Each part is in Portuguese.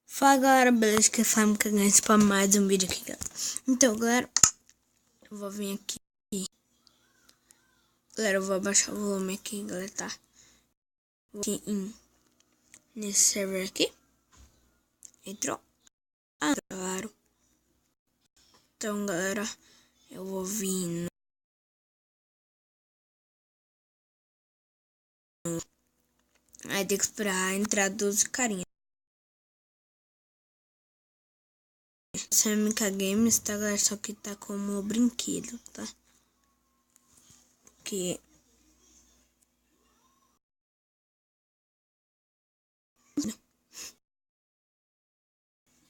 Fala galera, beleza? Que sabe que ganha para mais um vídeo aqui, galera. Então, galera, eu vou vir aqui. Galera, eu vou abaixar o volume aqui, galera, tá? Vou aqui nesse server aqui. Entrou? Ah, claro. Então, galera, eu vou vir Aí tem que esperar entrar 12 carinhas. Essa é a MK Games, tá, galera? Só que tá como brinquedo, tá? Porque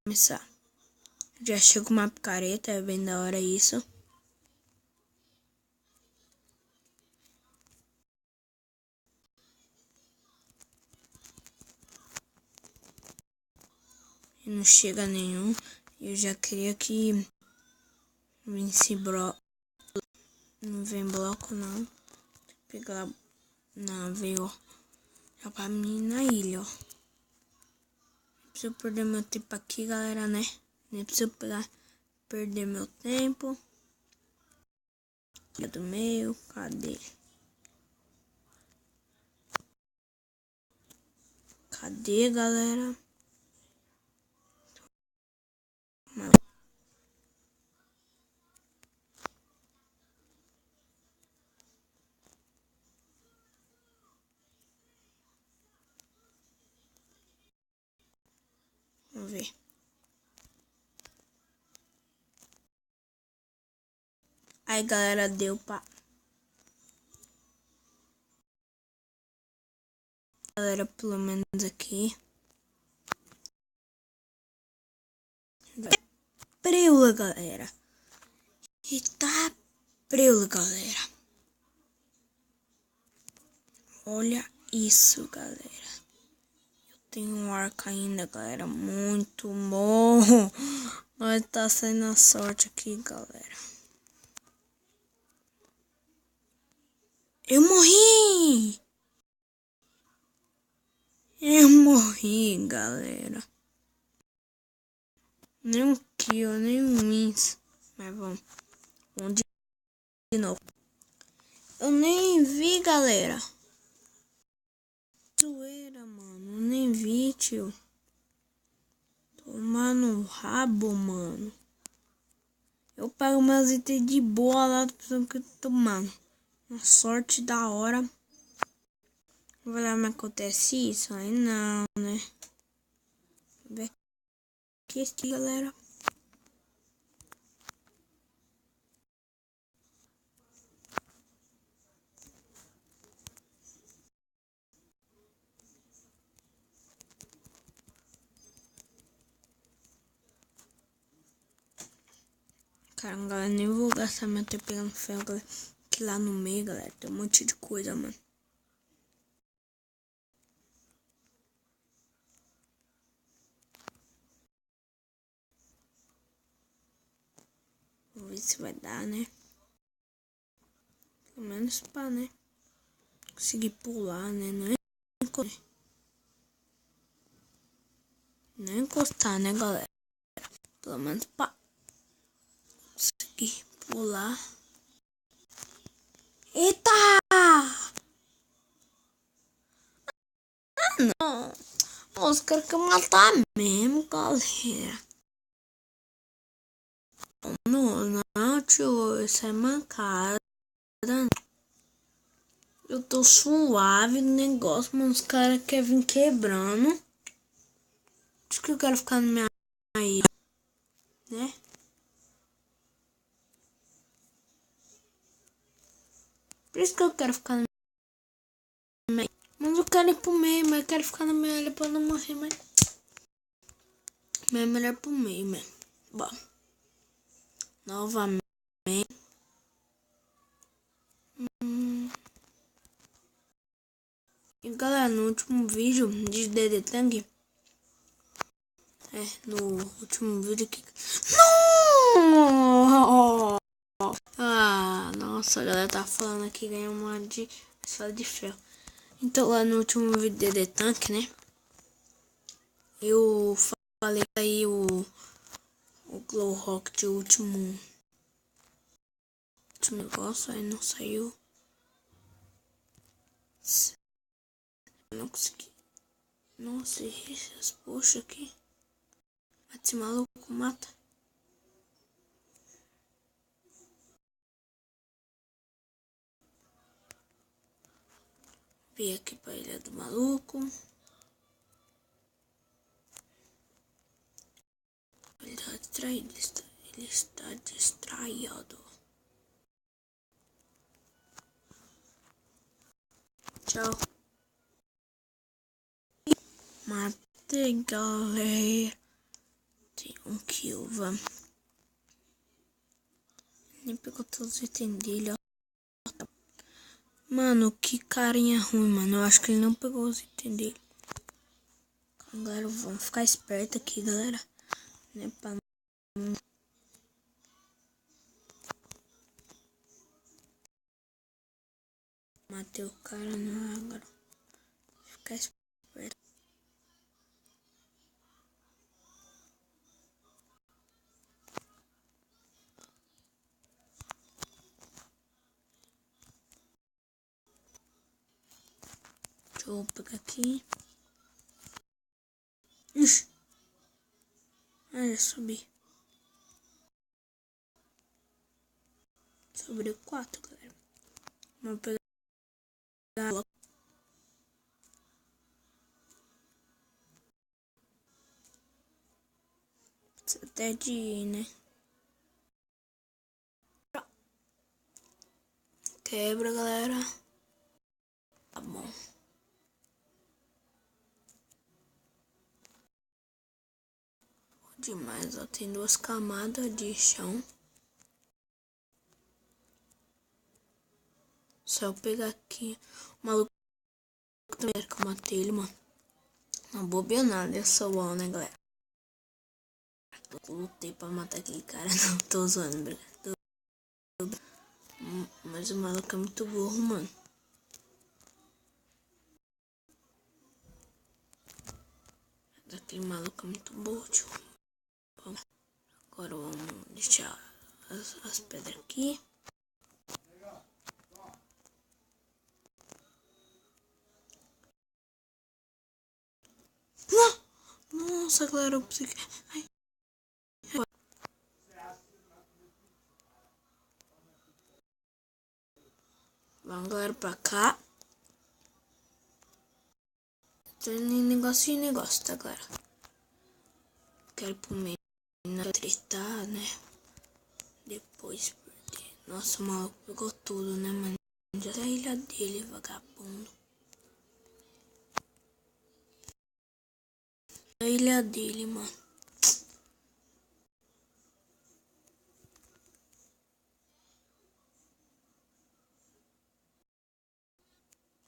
começar. Já chego uma picareta, é bem da hora isso. E não chega nenhum. Eu já queria que vence bloco. Não vem bloco não. Pegar. Não, veio já pra mim na ilha, ó. Não preciso perder meu tempo aqui, galera, né? Nem preciso perder meu tempo. Do meio, cadê? Cadê, galera? Vamos ver. Aí, galera, deu pra... Galera, pelo menos aqui. Preula, galera. Eita, preula, galera. Olha isso, galera. Tem um arco ainda, galera. Muito bom. Mas tá saindo a sorte aqui, galera. Eu morri! Eu morri, galera. Nem um kill, nem um wins. Mas vamos. Vamos de novo. Eu nem vi, galera. Zoeira, mano. Eu nem vi, tio. Tomar no rabo, mano. Eu pego meus itens de boa lá do que tomando. Uma sorte da hora. Vai lá, mas acontece isso? Aí não, né? Vamos ver aqui, galera. Caramba, galera, nem vou gastar meu tempo pegando ferro, galera. Que lá no meio, galera, tem um monte de coisa, mano. Vamos ver se vai dar, né? Pelo menos pra, né? Conseguir pular, né? Não encostar, né, galera? Pelo menos pra conseguir pular. Eita! Ah, não! Os caras querem matar mesmo, galera. Não, tio, isso é mancada. Eu tô suave no negócio, mas os caras querem vir quebrando. Acho que eu quero ficar na minha ilha, né? Por isso que eu quero ficar na minha ilha. Mas eu quero ir pro meio, mas eu quero ficar na minha ilha pra não morrer, mas é melhor pro meio mesmo. Bom, novamente. E galera, no último vídeo de DD Tank, no último vídeo aqui. Não! Ah, nossa, a galera tá falando aqui ganhar uma de espada de ferro. Então lá no último vídeo de DD Tank, né? Eu falei aí o Glow Rocket, o último negócio, aí não saiu. Não consegui. Nossa, essas poxa aqui. Esse maluco mata. Vim aqui pra ilha do maluco. Ele tá distraído. Ele está distraído. Tchau. Matei, galera. Tem um kill, vamos. Nem pegou todos os itens dele, ó. Mano, que carinha ruim, mano. Eu acho que ele não pegou os itens dele. Agora vamos ficar esperto aqui, galera. Né, pra não... Matei o cara, não. Agora ficar esperto. Deixa eu pegar aqui. Ixi. Ah, já subi. Sobre 4, galera. Vou pegar ela. Até de ir, né? Quebra, galera. Tá bom. Demais, ó. Tem 2 camadas de chão. Só eu pegar aqui. O maluco também que eu matei ele, mano. Não bobeia nada, eu sou bom, né, galera? Eu lutei pra matar aquele cara. Não, tô zoando, brincadeira. Mas o maluco é muito burro, mano. Aquele maluco é muito burro, tio. Bom, agora vamos deixar as pedras aqui. Não! Nossa, galera, eu pensei que... Ai. Vamos, galera, pra cá. Tem negócio de negócio, tá, galera? Quero ir pro meio tretar, né? Depois, porque... Nossa, o maluco pegou tudo, né, mano? Já é a ilha dele, vagabundo. A ilha dele, mano.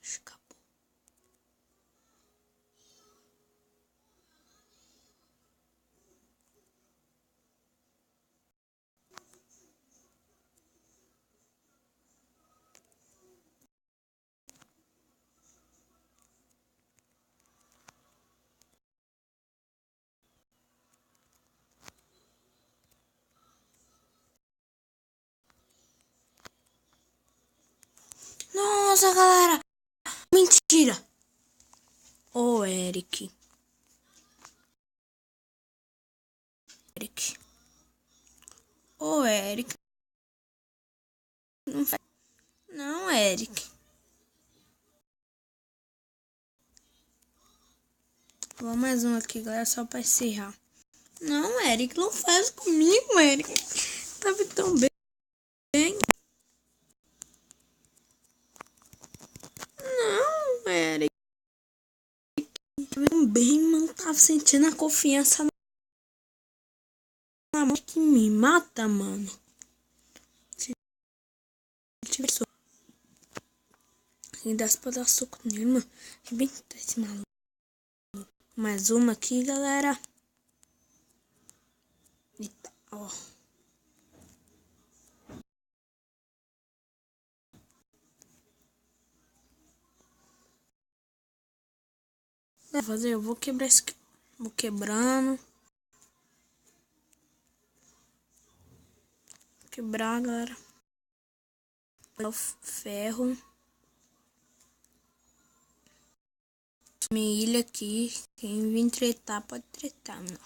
Escapou. Nossa, galera. Mentira. Ô, Eric. Ô, Eric. Não faz... Não, Eric. Vou mais um aqui, galera, só pra encerrar. Não, Eric, não faz comigo, Eric. Tava tão bem. Não, Eric. Tava tão bem, mano. Tava sentindo a confiança na mão que me mata, mano. Se tivesse... E dá pra dar soco nele, mano. Arrebenta esse maluco. Mais uma aqui, galera. Eita, ó. Vou fazer, eu vou quebrar isso aqui. Vou quebrando. quebrar, galera. O ferro. Minha ilha aqui. Quem vir tretar, pode tretar, não.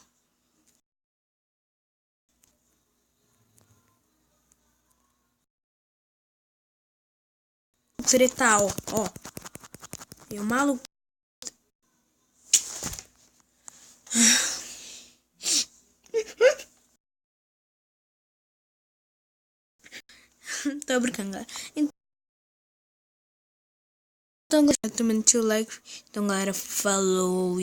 Tretar, ó. E o maluco. Tô brincando, galera. Então, galera, também deixa o like. Então, galera, falou.